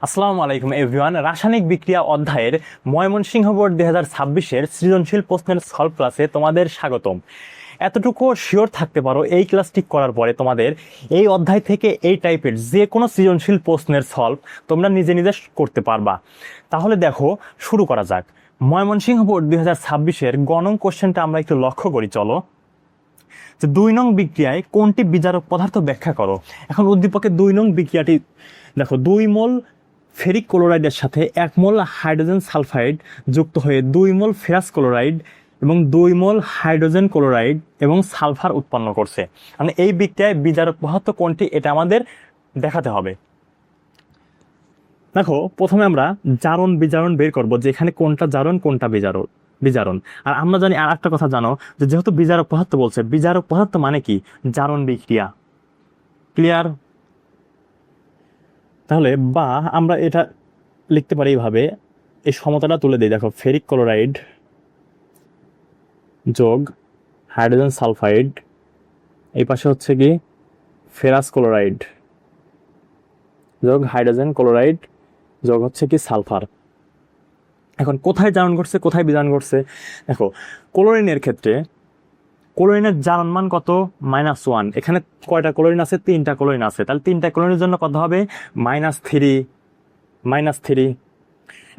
আসসালামু আলাইকুম এভরিওয়ান। রাসায়নিক বিক্রিয়া অধ্যায়ের ময়মনসিংহ বোর্ড 2026-এর সৃজনশীল প্রশ্নের সলভ ক্লাসে তোমাদের স্বাগতম। এতটুকু শিওর থাকতে পারো, এই ক্লাসটি করার পরে তোমাদের এই অধ্যায় থেকে এই টাইপের যে কোনো সৃজনশীল প্রশ্নের সলভ তোমরা নিজে নিজে করতে পারবা। তাহলে দেখো, শুরু করা যাক। ময়মনসিংহ বোর্ড 2026-এর গণং কোশ্চেনটা আমরা একটু লক্ষ্য করি। চলো, যে 2 নং বিক্রিয়ায় কোনটি বিজারক পদার্থ ব্যাখ্যা করো। এখন উদ্দীপকের 2 নং বিক্রিয়াটি দেখো, 2 মোল ফেরিক ক্লোরাইডের সাথে 1 মোল হাইড্রোজেন সালফাইড যুক্ত হয়ে 2 মোল ফেরাস ক্লোরাইড এবং 2 মোল হাইড্রোজেন ক্লোরাইড এবং সালফার উৎপন্ন করছে। মানে এই বিক্রিয়ায় বিজারক পদার্থ কোনটি, এটা আমাদের দেখাতে হবে। দেখো, প্রথমে আমরা জারণ বিজারণ বের করব, যে এখানে কোনটা জারণ কোনটা বিজারণ। আর আমরা জানি আর একটা কথা জানো, যে যেহেতু বিজারক পদার্থ বলছে, বিজারক পদার্থ মানে কি? জারণ বিক্রিয়া। ক্লিয়ার? তাহলে বা আমরা এটা লিখতে পারি এইভাবে, এই সমতাটা তুলে দিই। দেখো, ফেরিক ক্লোরাইড যোগ হাইড্রোজেন সালফাইড, এই পাশে হচ্ছে কি ফেরাস ক্লোরাইড যোগ হাইড্রোজেন ক্লোরাইড যোগ হচ্ছে কি সালফার। এখন কোথায় জারণ ঘটছে, কোথায় বিজারণ ঘটছে? দেখো, ক্লোরিনের ক্ষেত্রে ক্লোরিনের জারণ মান কত? -1। এখানে কয়টা ক্লোরিন আছে? 3টা ক্লোরিন আছে। তাহলে 3টা ক্লোরিনের জন্য কত হবে? -3।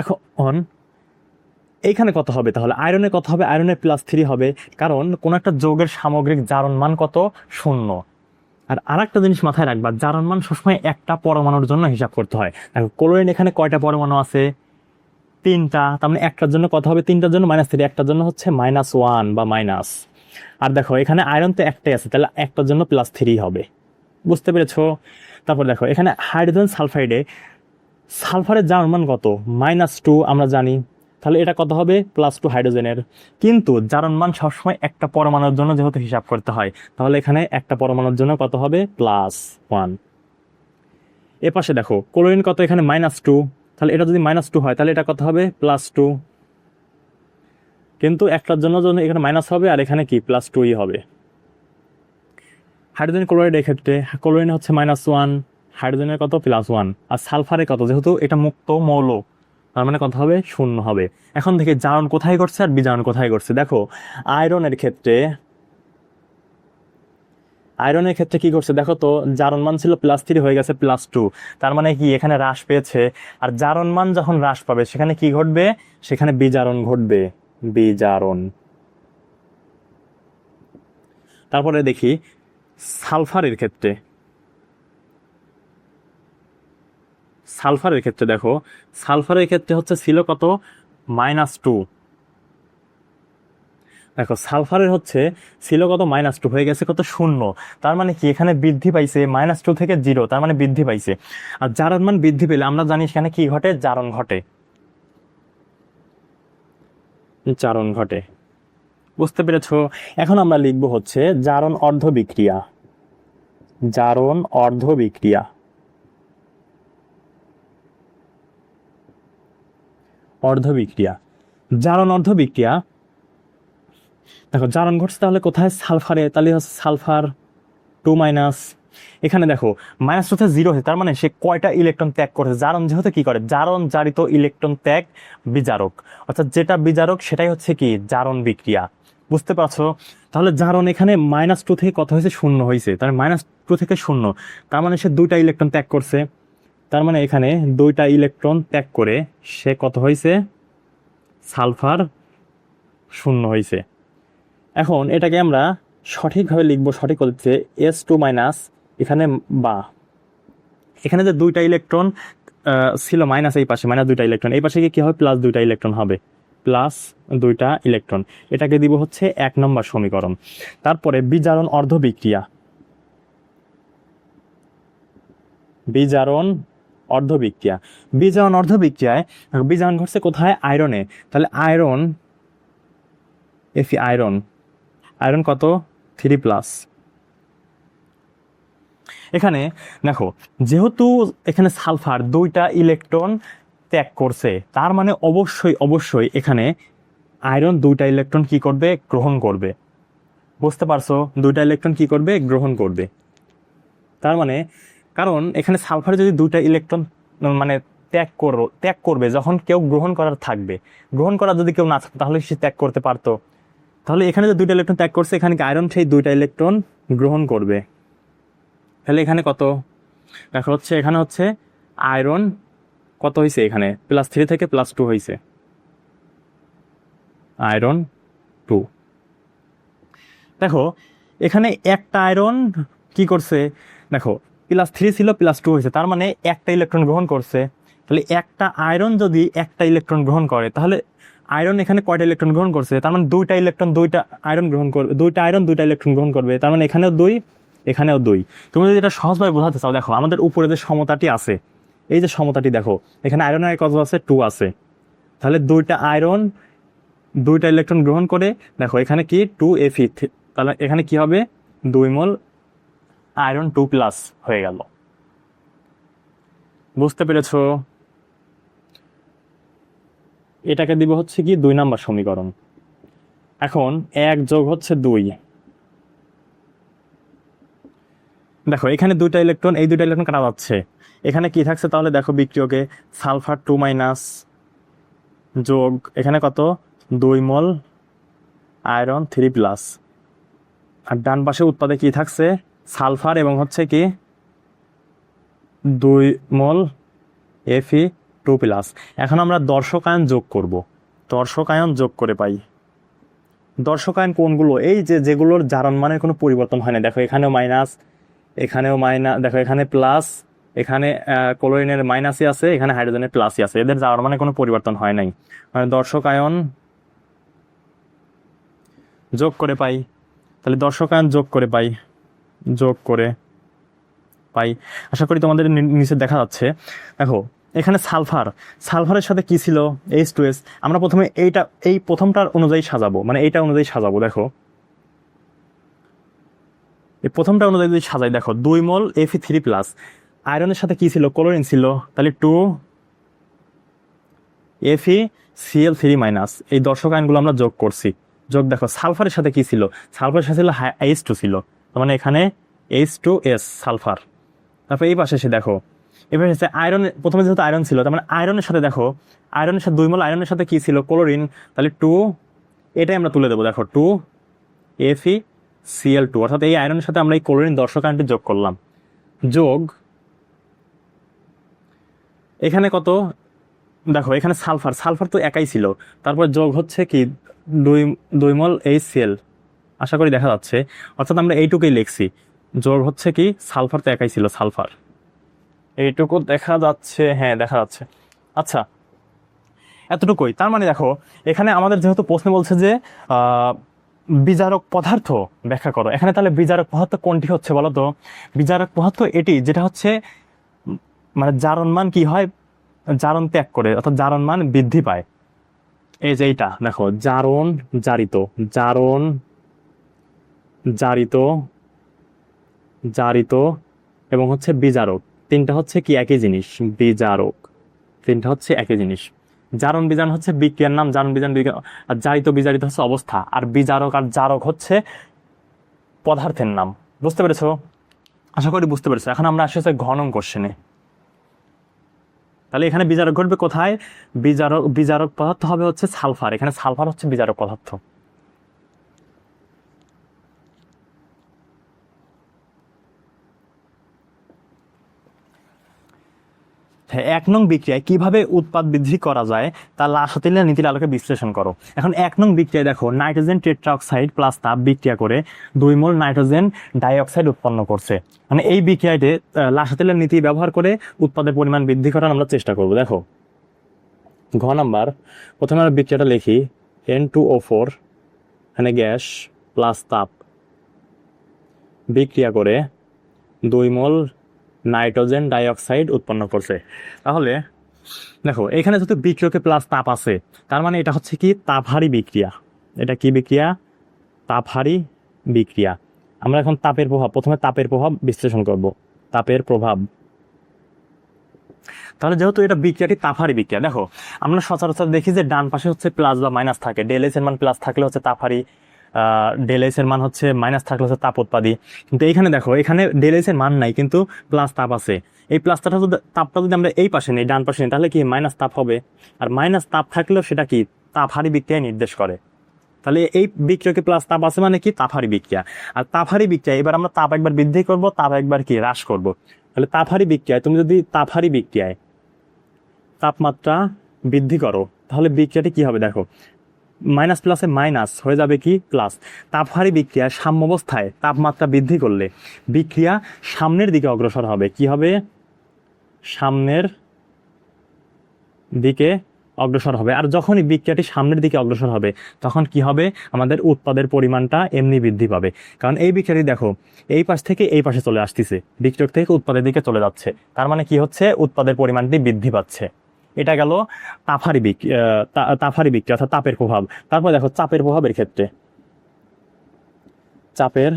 এখন এইখানে কত হবে? তাহলে আয়রনে কত হবে? আয়রনে +3 হবে, কারণ কোন একটা যৌগের সামগ্রিক জারণ মান কত? 0। আর আরেকটা জিনিস মাথায় রাখবা, জারণ মান সবসময় একটা পরমাণুর জন্য হিসাব করতে হয়। দেখো, ক্লোরিন এখানে কয়টা পরমাণু আছে? 3টা। তার মানে একটার জন্য কত হবে? 3টার জন্য -3, একটার জন্য হচ্ছে -1 বা মাইনাস। আর দেখো, এখানে আয়রন তো একটাই আছে, তাহলে একটার জন্য +3 হবে। বুঝতে পেরেছো? তারপর দেখো, এখানে হাইড্রোজেন সালফাইডে সালফারের জারণ মান কত? -2 আমরা জানি। তাহলে এটা কত হবে? +2 হাইড্রোজেনের। কিন্তু জারণ মান সবসময় একটা পরমাণুর জন্য যেহেতু হিসাব করতে হয়, তাহলে এখানে একটা পরমাণুর জন্য কত হবে? +1। এ পাশে দেখো, ক্লোরিন কত? এখানে -2। তাহলে এটা যদি -2 হয়, তাহলে এটা কত হবে? +2। কিন্তু একটার জন্য এখানে মাইনাস হবে, আর এখানে কি +2ই হবে। হাইড্রোজেন ক্লোরাইডের ক্ষেত্রে ক্লোরিন হচ্ছে -1, হাইড্রোজেনের কত? +1। আর সালফারে কত? যেহেতু এটা মুক্ত মৌল, তার মানে কত হবে? 0 হবে। এখন থেকে জারণ কোথায় ঘটছে আর বিজারণ কোথায় ঘটছে। দেখো, আয়রনের ক্ষেত্রে কি করছে দেখো তো, জারণ মান ছিল +3 হয়ে গেছে +2। তার মানে কি এখানে হ্রাস পেয়েছে। আর জারণ মান যখন হ্রাস পাবে, সেখানে কি ঘটবে? সেখানে বিজারণ ঘটবে। বিজারণ। তারপরে দেখি সালফারের ক্ষেত্রে। দেখো, সালফারের ক্ষেত্রে হচ্ছে ছিল কত? -2। দেখো, সালফারের হচ্ছে ছিল কত? -2 হয়ে গেছে কত? 0। তার মানে কি এখানে বৃদ্ধি পাইছে, -2 থেকে 0, তার মানে বৃদ্ধি পাইছে। আর জারণ মান বৃদ্ধি পেলে আমরা জানি সেখানে কি ঘটে? জারণ ঘটে। বুঝতে পেরেছো? এখন আমরা লিখব হচ্ছে জারণ অর্ধ বিক্রিয়া। জারণ অর্ধ বিক্রিয়া। জারণ অর্ধ বিক্রিয়া। দেখো, জারণ ঘটছে তাহলে কোথায়? সালফারে। তাহলে হচ্ছে সালফার 2-। এখানে দেখো, -2 থেকে 0 হয়েছে, তার মানে সে কয়টা ইলেকট্রন ত্যাগ করেছে? জারণ যেহেতু কি করে? জারণ জারিত ইলেকট্রন ত্যাগ বিজারক। অর্থাৎ যেটা বিজারক সেটাই হচ্ছে কি? জারণ বিক্রিয়া। বুঝতে পারছো? তাহলে জারণ এখানে -2 থেকে কত হয়েছে? 0 হয়েছে। তার -2 থেকে 0, তার মানে সে 2টা ইলেকট্রন ত্যাগ করছে। তার মানে এখানে 2টা ইলেকট্রন ত্যাগ করে সে কত হয়েছে? সালফার 0 হয়েছে। এখন এটাকে আমরা সঠিকভাবে লিখবো, সঠিক হচ্ছে S2-, এখানে বা এখানে যে 2টা ইলেকট্রন ছিল মাইনাস, এই পাশে -2টা ইলেকট্রন, এই পাশে কি হবে? +2টা ইলেকট্রন হবে। +2টা ইলেকট্রন, এটাকে দিব হচ্ছে 1 নম্বর সমীকরণ। তারপরে বিজারণ অর্ধ বিক্রিয়া। বিজারণ অর্ধ বিক্রিয়ায় বিজারণ ঘটছে কোথায়? আয়রনে। তাহলে আয়রন আয়রন কত? 3+। এখানে দেখো, যেহেতু এখানে সালফার 2টা ইলেকট্রন ত্যাগ করছে, তার মানে অবশ্যই এখানে আয়রন 2টা ইলেকট্রন কি করবে? গ্রহণ করবে। বুঝতে পারছো? 2টা ইলেকট্রন কি করবে? গ্রহণ করবে। তার মানে, কারণ এখানে সালফারে যদি 2টা ইলেকট্রন মানে ত্যাগ করবে যখন কেউ গ্রহণ করার থাকবে। গ্রহণ করার যদি কেউ না থাকতো তাহলে সে ত্যাগ করতে পারতো। তাহলে এখানে যে 2টা ইলেকট্রন ত্যাগ করছে, এখানে আয়রন সেই 2টা ইলেকট্রন গ্রহণ করবে। তাহলে এখানে কত দেখো হচ্ছে, এখানে হচ্ছে আয়রন কত হয়েছে, এখানে +3 থেকে +2 হয়েছে, আয়রন 2। দেখো এখানে একটা আয়রন কি করছে, দেখো +3 ছিল +2 হয়েছে, তার মানে একটা ইলেকট্রন গ্রহণ করছে। তাহলে একটা আয়রন যদি একটা ইলেকট্রন গ্রহণ করে, তাহলে আয়রন এখানে কয়টা ইলেকট্রন গ্রহণ করছে, তার মানে 2টা ইলেকট্রন 2টা আয়রন গ্রহণ করবে, 2টা আয়রন 2টা ইলেকট্রন গ্রহণ করবে, তার মানে এখানেও 2 এখানেও 2। তুমি যদি এটা সহজভাবে বোঝাতে চাও, দেখো আমাদের উপরে যে সমতাটি আছে, এই যে সমতাটি দেখো, এখানে আয়রনের কত আছে, 2 আছে। তাহলে 2টা আয়রন 2টা ইলেকট্রন গ্রহণ করে, দেখো এখানে কি 2Fe, তাহলে এখানে কি হবে 2 মোল আয়রন 2+ হয়ে গেল। বুঝতে পেরেছো? এটাকে দিব হচ্ছে কি 2 নাম্বার সমীকরণ। এখন 1 যোগ হচ্ছে 2, দেখো এখানে 2টা ইলেকট্রন, এই 2টা ইলেকট্রন কাটা যাচ্ছে, এখানে কি থাকছে তাহলে দেখো বিক্রিয়কে সালফার 2- যোগ এখানে কত 2 মোল আয়রন 3+, আর ডান পাশে উৎপাদে কি থাকছে সালফার এবং হচ্ছে কি 2 মোল Fe2+। এখন আমরা দর্শকায়ন যোগ করব, দর্শকায়ন যোগ করে পাই। দর্শকায়ন কোনগুলো, এই যে যেগুলোর জারণ মানের কোনো পরিবর্তন হয় না, দেখো এখানেও মাইনাস, এখানেও মাইনাস, দেখো এখানে প্লাস, এখানে ক্লোরিনের মাইনাসই আছে, এখানে হাইড্রোজেনের প্লাসই আছে, এদের জারণ মানে কোনো পরিবর্তন হয় নাই। দর্শকায়ন যোগ করে পাই, তাহলে দর্শকায়ন যোগ করে পাই, যোগ করে পাই। আশা করি তোমাদের নিচে দেখা যাচ্ছে। দেখো এখানে সালফারের সাথে কি ছিল H2S। আমরা প্রথমে এই প্রথমটার অনুযায়ী সাজাবো, মানে এইটা অনুযায়ী সাজাবো। দেখো এই প্রথমটা অনুযায়ী যদি সাজাই, দেখো 2 মোল Fe3+, আয়রনের সাথে কি ছিল, ক্লোরিন ছিল, তাহলে 2FeCl3-। এই দর্শক আয়নগুলো আমরা যোগ করছি, যোগ দেখো সালফারের সাথে কি ছিল, সালফারের সাথে ছিল H2 ছিল, তার মানে এখানে H2S সালফার। তারপর এই পাশে এসে দেখো, এবার হচ্ছে আয়রন, প্রথমে যেহেতু আয়রন ছিল, তার মানে আয়রনের সাথে দেখো, আয়রনের সাথে 2 মোল আয়রনের সাথে কি ছিল, ক্লোরিন, তাহলে 2, এটাই আমরা তুলে দেবো, দেখো 2FeCl2, অর্থাৎ এই আয়রনের সাথে আমরা এই ক্লোরিন দর্শক আয়নটি যোগ করলাম, যোগ এখানে কত দেখো, এখানে সালফার তো একাই ছিল, তারপর যোগ হচ্ছে কি 2 মোল HCl, আশা করি দেখা যাচ্ছে, অর্থাৎ আমরা এইটুকুই লিখছি, যোগ হচ্ছে কি সালফার তো একাই ছিল, সালফার এইটুকু দেখা যাচ্ছে, হ্যাঁ দেখা যাচ্ছে। আচ্ছা এতটুকুই, তার মানে দেখো এখানে আমাদের যেহেতু প্রশ্ন বলছে যে বিজারক পদার্থ ব্যাখ্যা করো, এখানে তাহলে বিজারক পদার্থ কোনটি হচ্ছে বলো তো? বিজারক পদার্থ এটি যেটা হচ্ছে মানে জারণ মান কি হয়, জারণ ত্যাগ করে, অর্থাৎ জারণ মান বৃদ্ধি পায়। এই যে এইটা দেখো, জারণ জারিত, জারণ জারিত, জারিত এবং হচ্ছে বিজারক, তিনটা হচ্ছে কি একই জিনিস, বিজারক তিনটা হচ্ছে একই জিনিস। জারণ বিজারণ হচ্ছে বিক্রিয়ার নাম, জারণ বিজারণ বিক্রিয়া, আর জারিত বিজারিত হচ্ছে অবস্থা, আর বিজারক আর জারক হচ্ছে পদার্থের নাম। বুঝতে পেরেছো? আশা করি বুঝতে পেরেছো। এখন আমরা আসলে ঘ নং কোশ্চেনে। তাহলে এখানে বিজারক ঘটবে কোথায়, বিজারক পদার্থ হবে হচ্ছে সালফার, এখানে সালফার হচ্ছে বিজারক পদার্থ। এক নং বিক্রিয়ায় কিভাবে উৎপাদ বৃদ্ধি করা যায় তা লাসতেলিয়া নীতির আলোকে বিশ্লেষণ করো। এখন 1 নং বিক্রিয়ায় দেখো, নাইট্রোজেন টেট্রাঅক্সাইড প্লাস তাপ বিক্রিয়া করে 2 মোল নাইট্রোজেন ডাইঅক্সাইড উৎপন্ন করছে। মানে এই বিক্রিয়াতে লাসতেলিয়া নীতি ব্যবহার করে উৎপাদের পরিমাণ বৃদ্ধি করার আমরা চেষ্টা করব। দেখো ঘ নাম্বার, প্রথমে আমরা বিক্রিয়াটা লিখি, N2O4 এখানে গ্যাস প্লাস তাপ বিক্রিয়া করে 2 মোল নাইট্রোজেন ডাইঅক্সাইড উৎপন্ন করছে। তাহলে দেখো এখানে যেহেতু বিক্রিয়কে প্লাস তাপ আছে, তার মানে এটা হচ্ছে কি তাপহারী বিক্রিয়া। এটা কি বিক্রিয়া? তাপহারী বিক্রিয়া। আমরা এখন তাপের প্রভাব, প্রথমে তাপের প্রভাব বিশ্লেষণ করব, তাপের প্রভাব। তাহলে যেহেতু এটা বিক্রিয়াটি তাপহারী বিক্রিয়া, দেখো আমরা সচরাচর দেখি যে ডান পাশে হচ্ছে প্লাস বা মাইনাস থাকে, ΔS এর মান প্লাস থাকলে হচ্ছে তাপহারী ডেল এইচ এর মান হচ্ছে মাইনাস থাকলে হচ্ছে তাপ উৎপাদী। কিন্তু এইখানে দেখো, এখানে ডেল এইচ এর মান নাই কিন্তু প্লাস তাপ আছে। এই প্লাস তাপটা যদি আমরা এই পাশে নিই, ডান পাশে নিই, তাহলে কি মাইনাস তাপ হবে। আর মাইনাস তাপ থাকলেও সেটা কি তাপহারী বিক্রিয়া নির্দেশ করে। তাহলে এই বিক্রিয়াকে প্লাস তাপ আছে মানে কি তাপহারী বিক্রিয়া। আর তাপহারী বিক্রিয়া এবার আমরা তাপ একবার বৃদ্ধি করব, তাপ একবার কি হ্রাস করব। তাহলে তাপহারী বিক্রিয়ায় তুমি যদি তাপহারী বিক্রিয়ায় তাপমাত্রা বৃদ্ধি করো তাহলে বিক্রিয়াটি কি হবে দেখো, মাইনাস প্লাসে মাইনাস হয়ে যাবে কি প্লাস। তাপহারী বিক্রিয়া সাম্যাবস্থায় তাপমাত্রা বৃদ্ধি করলে বিক্রিয়া সামনের দিকে অগ্রসর হবে। কি হবে? সামনের দিকে অগ্রসর হবে। আর যখনই বিক্রিয়াটি সামনের দিকে অগ্রসর হবে তখন কি হবে, আমাদের উৎপাদের পরিমাণটা এমনি বৃদ্ধি পাবে। কারণ এই বিক্রিয়াটি দেখো এই পাশ থেকে এই পাশে চলে আসতেছে, বিক্রিয়ক থেকে উৎপাদের দিকে চলে যাচ্ছে, তার মানে কি হচ্ছে উৎপাদের পরিমাণটি বৃদ্ধি পাচ্ছে। এটা গেল তাপহারী বিক্রিয়া অর্থাৎ তাপের প্রভাব। তারপর দেখো চাপের প্রভাবের ক্ষেত্রে, চাপের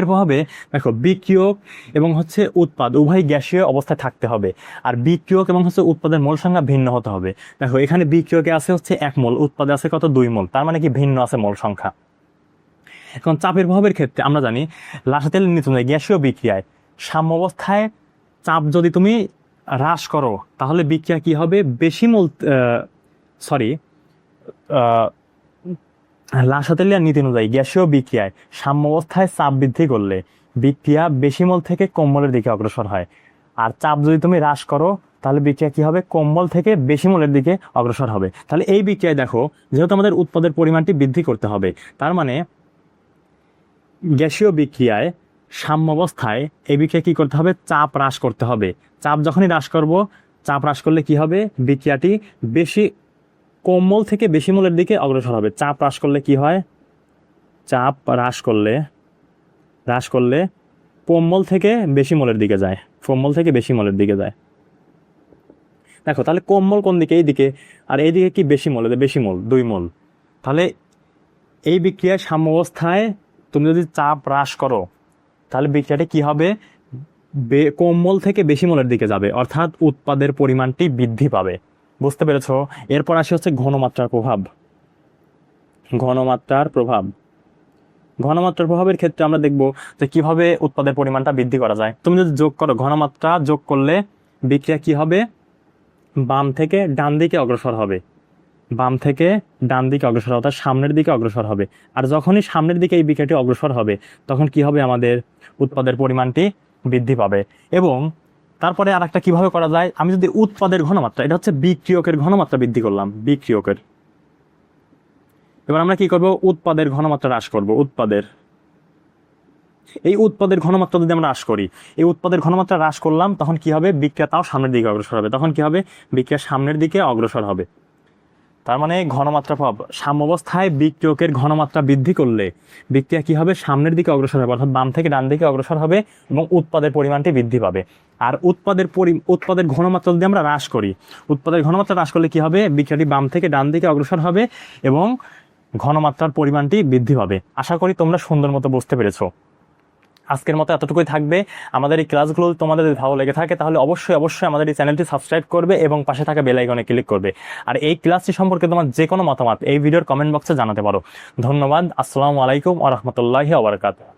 প্রভাবে দেখো বিক্রিয়ক এবং হচ্ছে উৎপাদ উভয় গ্যাসীয় অবস্থায় থাকতে হবে। আর বিক্রিয়ক এবং হচ্ছে উৎপাদের মোল সংখ্যা ভিন্ন হতে হবে। দেখো এখানে বিক্রিয়কে আছে হচ্ছে 1 মোল, উৎপাদে আছে কত 2 মোল, তার মানে কি ভিন্ন আছে মোল সংখ্যা। এখন চাপের প্রভাবের ক্ষেত্রে আমরা জানি লাসাতেল নিউটনের গ্যাসীয় বিক্রিয়ায় সাম্যাবস্থায় চাপ যদি তুমি হ্রাস করো তাহলে বিক্রিয়া কি হবে, বেশি মোল লাসাতেলিয়ার নীতি অনুযায়ী গ্যাসীয় বিক্রিয়ায় সাম্যাবস্থায় চাপ বৃদ্ধি করলে বিক্রিয়া বেশি মোল থেকে কম মোলের দিকে অগ্রসর হয়। আর চাপ যদি তুমি হ্রাস করো তাহলে বিক্রিয়া কি হবে, কম মোল থেকে বেশি মোলের দিকে অগ্রসর হবে। তাহলে এই বিক্রিয়ায় দেখো যেহেতু আমাদের উৎপাদের পরিমাণটি বৃদ্ধি করতে হবে, তার মানে গ্যাসীয় বিক্রিয়ায় সাম্যাবস্থায় এই বিক্রিয়া কি করতে হবে, চাপ হ্রাস করতে হবে। চাপ যখনই হ্রাস করব, চাপ হ্রাস করলে কি হবে, বিক্রিয়াটি কম মোল থেকে বেশি মোলের দিকে অগ্রসর হবে। চাপ হ্রাস করলে কি হয়, চাপ হ্রাস করলে কম মোল থেকে বেশি মোলের দিকে যায়, কম মোল থেকে বেশি মোলের দিকে যায়। দেখো তাহলে কম মোল কোন দিকে, এই দিকে, আর এই দিকে কি বেশি মোল, বেশি মোল 2 মোল। তাহলে এই বিক্রিয়ার সাম্যাবস্থায় তুমি যদি চাপ হ্রাস করো তাহলে বিক্রিয়াটি কি হবে, কম মোল থেকে বেশি মোলের দিকে যাবে, অর্থাৎ উৎপাদের পরিমাণটি বৃদ্ধি পাবে। বুঝতে পেরেছ? এরপর আসি হচ্ছে ঘনমাত্রার প্রভাবের ক্ষেত্রে আমরা দেখব যে কিভাবে উৎপাদের পরিমাণটা বৃদ্ধি করা যায়। তুমি যদি যোগ করো, ঘনমাত্রা যোগ করলে বিক্রিয়া কি হবে, বাম থেকে ডান দিকে অগ্রসর হবে, অর্থাৎ সামনের দিকে অগ্রসর হবে। আর যখনই সামনের দিকে এই বিক্রিয়াটি অগ্রসর হবে তখন কি হবে, আমাদের উৎপাদের পরিমাণটি বৃদ্ধি পাবে। এবং তারপরে আর একটা কীভাবে করা যায়, আমি যদি উৎপাদের ঘনমাত্রা, এটা হচ্ছে বিক্রিয়কের ঘনমাত্রা বৃদ্ধি করলাম, বিক্রিয়কের। এবার আমরা কি করব, উৎপাদের ঘনমাত্রা হ্রাস করব। এই উৎপাদের ঘনমাত্রা যদি আমরা হ্রাস করি, এই উৎপাদের ঘনমাত্রা হ্রাস করলাম, তখন কি হবে, বিক্রিয়া তাও সামনের দিকে অগ্রসর হবে। তখন কি হবে, বিক্রিয়া সামনের দিকে অগ্রসর হবে। তার মানে ঘনমাত্রা প্রভাব, সাম্যাবস্থায় বিক্রিয়কের ঘনমাত্রা বৃদ্ধি করলে বিক্রিয়া কি হবে, সামনের দিকে অগ্রসর হবে, অর্থাৎ বাম থেকে ডান দিকে অগ্রসর হবে এবং উৎপাদের পরিমাণটি বৃদ্ধি পাবে। আর উৎপাদের ঘনমাত্রা যদি আমরা হ্রাস করি, উৎপাদের ঘনমাত্রা হ্রাস করলে কি হবে, বিক্রিয়াটি বাম থেকে ডান দিকে অগ্রসর হবে এবং ঘনমাত্রার পরিমাণটি বৃদ্ধি পাবে। আশা করি তোমরা সুন্দর মতো বুঝতে পেরেছো। আজকের মতো এতটুকুই থাকবে। আমাদের এই ক্লাসগুলো তোমাদের যদি ভালো লেগে থাকে তাহলে অবশ্যই আমাদের এই চ্যানেলটি সাবস্ক্রাইব করবে এবং পাশে থাকা বেল আইকনে ক্লিক করবে। আর এই ক্লাসটি সম্পর্কে তোমার যে কোনো মতামত এই ভিডিওর কমেন্ট বক্সে জানাতে পারো। ধন্যবাদ। আসসালামু আলাইকুম ওয়া রাহমাতুল্লাহি ওয়া বারাকাতুহু।